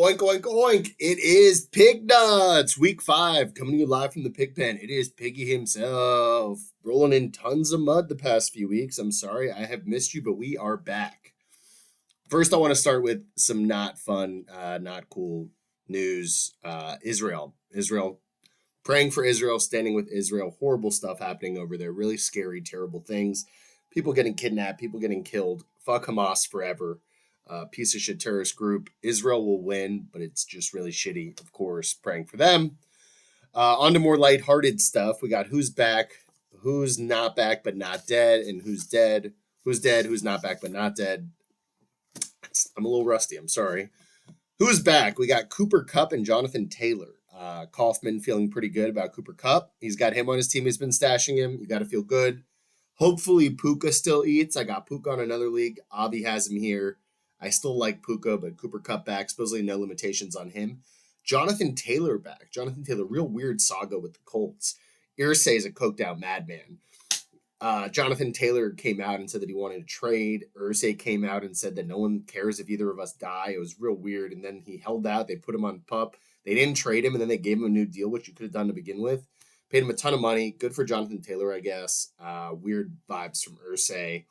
Oink, oink, oink. It is Pig Nuts, week 5, coming to you live from the pig pen. It is Piggy himself, rolling in tons of mud the past few weeks. I'm sorry, I have missed you, but we are back. First, I want to start with some not fun, not cool news. Israel, praying for Israel, standing with Israel. Horrible stuff happening over there. Really scary, terrible things. People getting kidnapped, people getting killed. Fuck Hamas forever. Piece of shit terrorist group. Israel will win, but it's just really shitty, of course. Praying for them. On to more lighthearted stuff. We got who's back, who's not back but not dead, and who's dead. Who's dead, who's not back but not dead. I'm a little rusty, I'm sorry. Who's back? We got Cooper Kupp and Jonathan Taylor. Kaufman feeling pretty good about Cooper Kupp. He's got him on his team. He's been stashing him. You got to feel good. Hopefully Puka still eats. I got Puka on another league. Avi has him here. I still like Puka, but Cooper Kupp back. Supposedly no limitations on him. Jonathan Taylor back. Jonathan Taylor, real weird saga with the Colts. Irsay is a coked out madman. Jonathan Taylor came out and said that he wanted to trade. Irsay came out and said that no one cares if either of us die. It was real weird. And then he held out. They put him on PUP. They didn't trade him, and then they gave him a new deal, which you could have done to begin with. Paid him a ton of money. Good for Jonathan Taylor, I guess. Weird vibes from Irsay.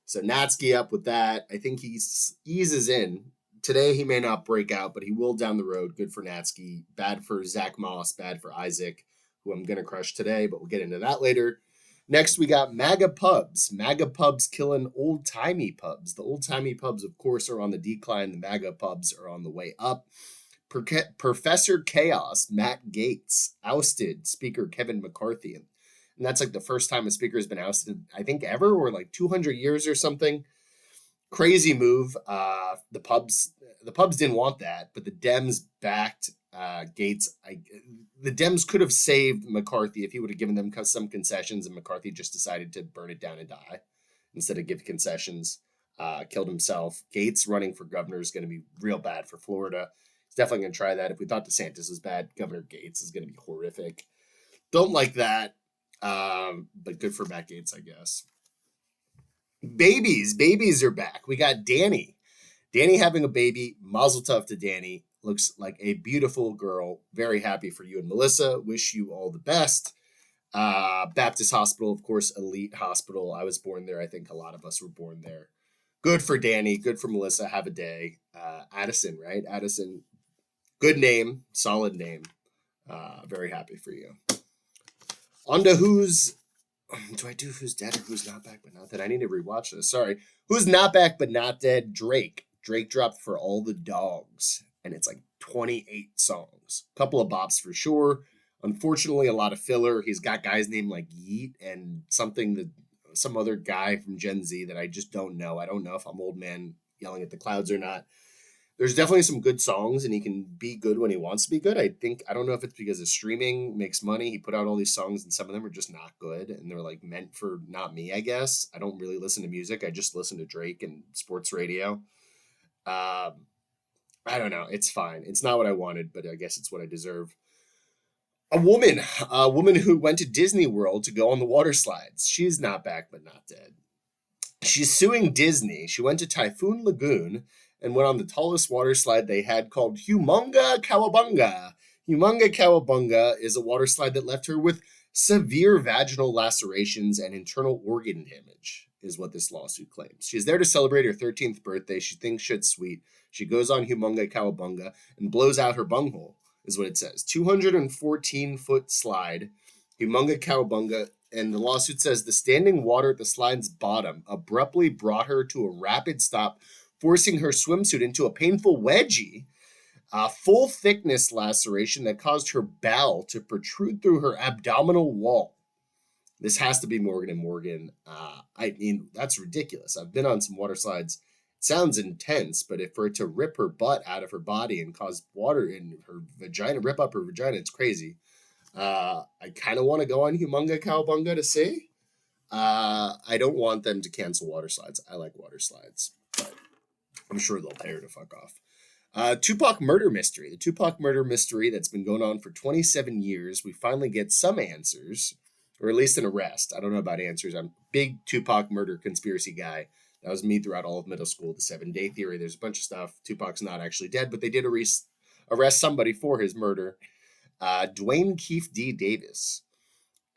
So Natsky up with that. I think he eases in. Today he may not break out, but he will down the road. Good for Natsky. Bad for Zach Moss. Bad for Isaac, who I'm going to crush today, but we'll get into that later. Next, we got MAGA pubs. MAGA pubs killing old-timey pubs. The old-timey pubs, of course, are on the decline. The MAGA pubs are on the way up. Professor Chaos, Matt Gaetz, ousted Speaker Kevin McCarthy. And that's like the first time a speaker has been ousted, I think, ever, or like 200 years or something. Crazy move. The pubs didn't want that, but the Dems backed Gaetz. The Dems could have saved McCarthy if he would have given them some concessions, and McCarthy just decided to burn it down and die instead of give concessions. Killed himself. Gaetz running for governor is going to be real bad for Florida. He's definitely going to try that. If we thought DeSantis was bad, Governor Gaetz is going to be horrific. Don't like that. But good for Matt Gaetz, I guess. Babies are back. We got Danny having a baby. Mazel tov to Danny. Looks like a beautiful girl. Very happy for you and Melissa. Wish you all the best. Baptist Hospital, of course, elite hospital. I was born there. I think a lot of us were born there. Good for Danny. Good for Melissa. Have a day. Addison, right? Addison. Good name. Solid name. Very happy for you. On to who's... Do I do who's dead or who's not back but not dead? I need to rewatch this. Sorry. Who's not back but not dead? Drake. Drake dropped For All the Dogs. And it's like 28 songs. Couple of bops for sure. Unfortunately, a lot of filler. He's got guys named like Yeet and some other guy from Gen Z that I just don't know. I don't know if I'm old man yelling at the clouds or not. There's definitely some good songs, and he can be good when he wants to be good. I don't know if it's because of streaming makes money. He put out all these songs, and some of them are just not good, and they're like meant for not me, I guess. I don't really listen to music. I just listen to Drake and sports radio. I don't know. It's fine. It's not what I wanted, but I guess it's what I deserve. A woman who went to Disney World to go on the water slides. She's not back, but not dead. She's suing Disney. She went to Typhoon Lagoon and went on the tallest water slide they had called Humunga Cowabunga. Humunga Cowabunga is a water slide that left her with severe vaginal lacerations and internal organ damage, is what this lawsuit claims. She's there to celebrate her 13th birthday. She thinks shit's sweet. She goes on Humunga Cowabunga and blows out her bunghole, is what it says. 214-foot slide, Humunga Cowabunga, and the lawsuit says the standing water at the slide's bottom abruptly brought her to a rapid stop, forcing her swimsuit into a painful wedgie. A full thickness laceration that caused her bowel to protrude through her abdominal wall. This has to be Morgan & Morgan. I mean, that's ridiculous. I've been on some water slides. It sounds intense, but if for it to rip her butt out of her body and cause water in her vagina, rip up her vagina, it's crazy. I kind of want to go on Humunga Cowabunga to see. I don't want them to cancel water slides. I like water slides, but I'm sure they'll pay her to fuck off. Tupac murder mystery. The Tupac murder mystery that's been going on for 27 years. We finally get some answers, or at least an arrest. I don't know about answers. I'm a big Tupac murder conspiracy guy. That was me throughout all of middle school. The 7-day theory. There's a bunch of stuff. Tupac's not actually dead, but they did arrest somebody for his murder. Dwayne Keefe D. Davis.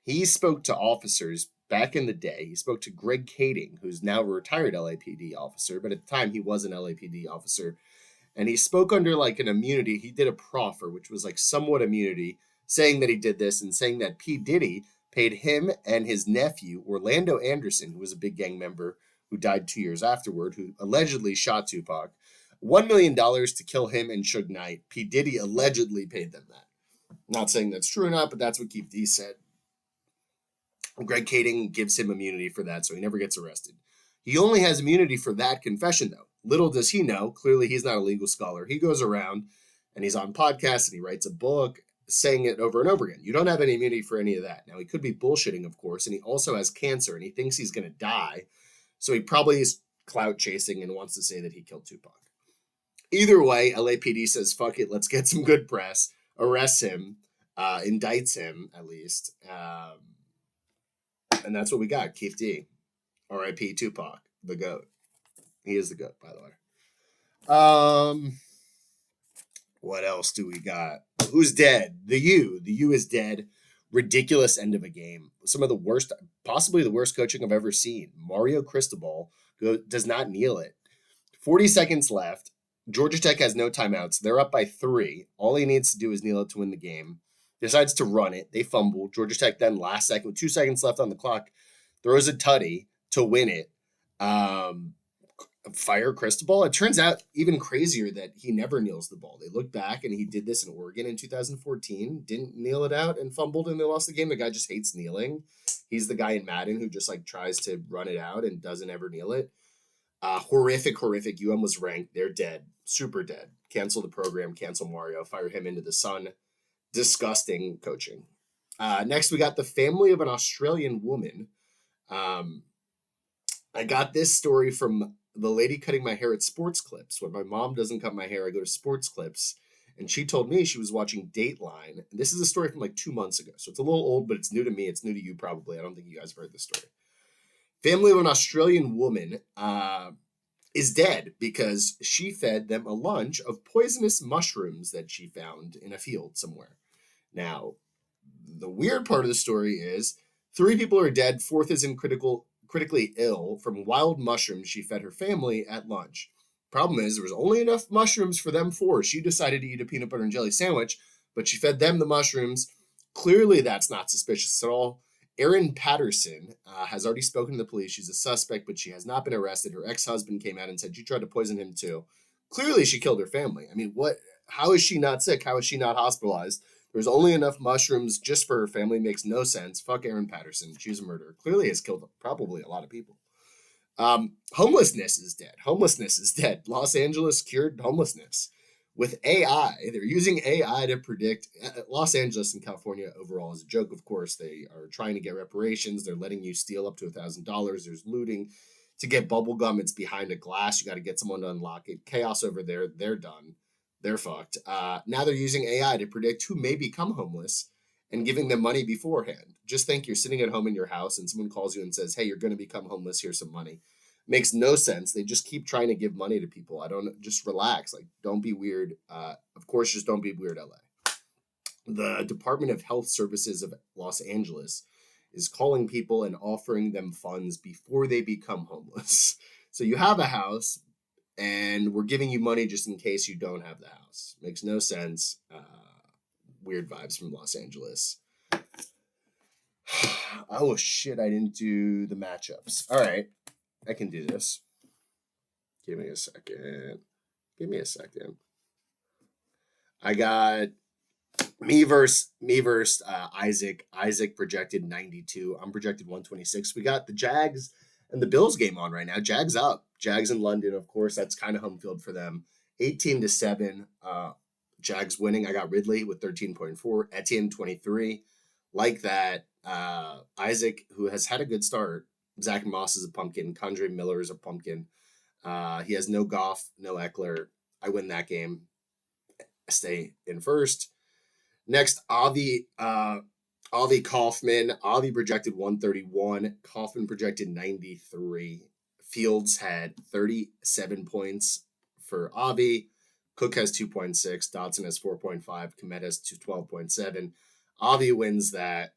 He spoke to officers back in the day. He spoke to Greg Kading, who's now a retired LAPD officer, but at the time he was an LAPD officer. And he spoke under like an immunity. He did a proffer, which was like somewhat immunity, saying that he did this and saying that P. Diddy paid him and his nephew, Orlando Anderson, who was a big gang member who died 2 years afterward, who allegedly shot Tupac, $1 million to kill him and Suge Knight. P. Diddy allegedly paid them that. Not saying that's true or not, but that's what Keith D said. Greg Kading gives him immunity for that, so he never gets arrested. He only has immunity for that confession, though. Little does he know, clearly he's not a legal scholar. He goes around and he's on podcasts and he writes a book saying it over and over again. You don't have any immunity for any of that. Now, he could be bullshitting, of course, and he also has cancer and he thinks he's going to die. So he probably is clout chasing and wants to say that he killed Tupac. Either way, LAPD says, fuck it, let's get some good press, arrests him, indicts him, at least. And that's what we got. Keith D. R.I.P. Tupac, the GOAT. He is the GOAT, by the way. What else do we got? Who's dead? The U. The U is dead. Ridiculous end of a game. Some of the worst, possibly the worst coaching I've ever seen. Mario Cristobal does not kneel it. 40 seconds left. Georgia Tech has no timeouts. They're up by 3. All he needs to do is kneel it to win the game. Decides to run it. They fumble. Georgia Tech then last second, with 2 seconds left on the clock, throws a tutty to win it. Fire Cristobal. It turns out even crazier that he never kneels the ball. They look back and he did this in Oregon in 2014, didn't kneel it out and fumbled and they lost the game. The guy just hates kneeling. He's the guy in Madden who just like tries to run it out and doesn't ever kneel it. Horrific. UM was ranked. They're dead. Super dead. Cancel the program. Cancel Mario. Fire him into the sun. Disgusting coaching. Next, we got the family of an Australian woman. I got this story from the lady cutting my hair at Sports Clips. When my mom doesn't cut my hair, I go to Sports Clips. And she told me she was watching Dateline. This is a story from like 2 months ago. So it's a little old, but it's new to me. It's new to you probably. I don't think you guys have heard this story. Family of an Australian woman is dead because she fed them a lunch of poisonous mushrooms that she found in a field somewhere. Now, the weird part of the story is 3 people are dead. 4th is in critically ill from wild mushrooms she fed her family at lunch. Problem is, there was only enough mushrooms for them 4. She decided to eat a peanut butter and jelly sandwich, but she fed them the mushrooms. Clearly, that's not suspicious at all. Erin Patterson has already spoken to the police. She's a suspect, but she has not been arrested. Her ex-husband came out and said she tried to poison him too. Clearly, she killed her family. I mean, what? How is she not sick? How is she not hospitalized? There's only enough mushrooms just for her family. Makes no sense. Fuck Erin Patterson. She's a murderer. Clearly has killed probably a lot of people. Homelessness is dead. Los Angeles cured homelessness with AI. They're using AI to predict. Los Angeles and California overall is a joke, of course. They are trying to get reparations. They're letting you steal up to $1,000. There's looting. To get bubble gum, it's behind a glass. You got to get someone to unlock it. Chaos over there. They're done. They're fucked. Now they're using AI to predict who may become homeless and giving them money beforehand. Just think you're sitting at home in your house and someone calls you and says, hey, you're going to become homeless. Here's some money. Makes no sense. They just keep trying to give money to people. Just relax. Like, don't be weird. Of course, just don't be weird, LA. The Department of Health Services of Los Angeles is calling people and offering them funds before they become homeless. So you have a house, and we're giving you money just in case you don't have the house. Makes no sense. Weird vibes from Los Angeles. Oh, shit, I didn't do the matchups. All right, I can do this. Give me a second. I got me versus Isaac. Isaac projected 92. I'm projected 126. We got the Jags and the Bills game on right now. Jags up. Jags in London, of course. That's kind of home field for them. 18-7. Jags winning. I got Ridley with 13.4. Etienne 23. Like that. Isaac, who has had a good start. Zach Moss is a pumpkin. Kondre Miller is a pumpkin. He has no Goff, no Eckler. I win that game. I stay in first. Next, Avi Kaufman. Avi projected 131. Kaufman projected 93. Fields had 37 points for Avi. Cook has 2.6. Dotson has 4.5. Kmet has 12.7. Avi wins that.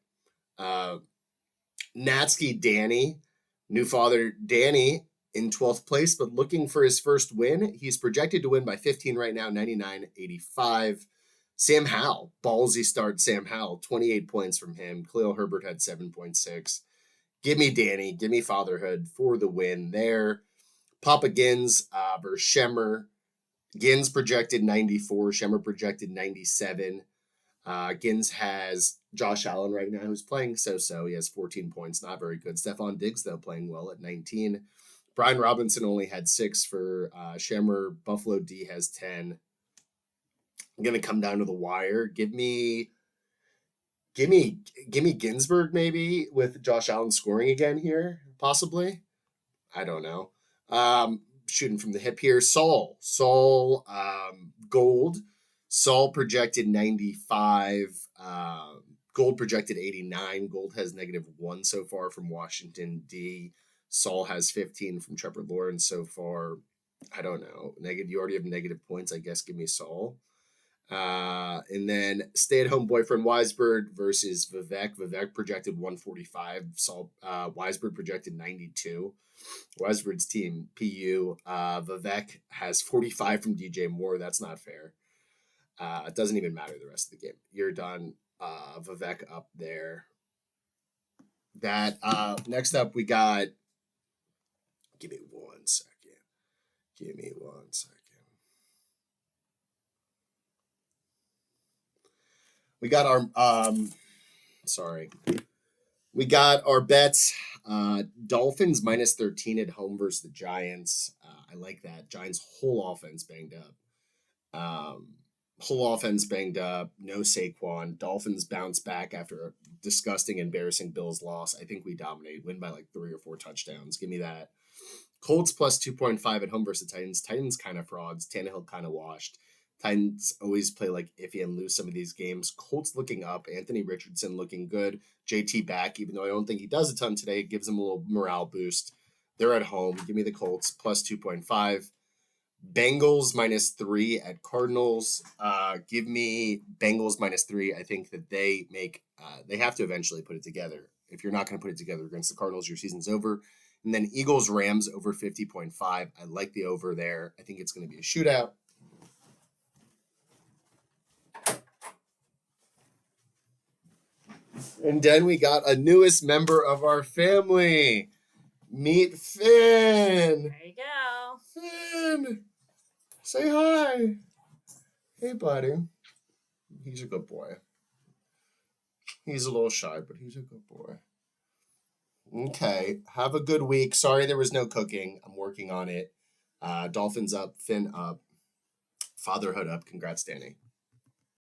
Natsky Danny, new father Danny in 12th place, but looking for his first win. He's projected to win by 15 right now, 99.85. Sam Howell, ballsy start Sam Howell, 28 points from him. Khalil Herbert had 7.6. Give me Danny, give me fatherhood for the win there. Papa Gins versus Shemmer. Gins projected 94, Shemmer projected 97. Gins has Josh Allen right now, who's playing so-so. He has 14 points, not very good. Stephon Diggs, though, playing well at 19. Brian Robinson only had 6 for Shemmer. Buffalo D has 10. I'm gonna come down to the wire. Give me Ginsburg maybe with Josh Allen scoring again here, possibly. I don't know. Shooting from the hip here. Saul, Gold. Saul projected 95. Gold projected 89. Gold has -1 so far from Washington D. Saul has 15 from Trevor Lawrence so far. I don't know. You already have negative points. I guess give me Saul. And then stay-at-home boyfriend Weisberg versus Vivek. Vivek projected 145. Saul Weisberg projected 92. Weisberg's team, PU. Vivek has 45 from DJ Moore. That's not fair. It doesn't even matter the rest of the game. You're done. Vivek up there. That next up we got. Give me 1 second. Give me 1 second. We got our We got our bets. Dolphins -13 at home versus the Giants. I like that. Giants' whole offense banged up. No Saquon. Dolphins bounce back after a disgusting, embarrassing Bills loss. I think we dominate. Win by like 3 or 4 touchdowns. Give me that. Colts plus 2.5 at home versus the Titans. Titans kind of frauds. Tannehill kind of washed. Titans always play like iffy and lose some of these games. Colts looking up. Anthony Richardson looking good. JT back, even though I don't think he does a ton today. It gives them a little morale boost. They're at home. Give me the Colts plus 2.5. Bengals -3 at Cardinals. Give me Bengals -3. I think that they have to eventually put it together. If you're not going to put it together against the Cardinals, your season's over. And then Eagles Rams over 50.5. I like the over there. I think it's going to be a shootout. And then we got a newest member of our family. Meet Finn. There you go. Finn. Say hi. Hey, buddy. He's a good boy. He's a little shy, but he's a good boy. Okay. Have a good week. Sorry there was no cooking. I'm working on it. Dolphins up, Finn up, fatherhood up. Congrats, Danny.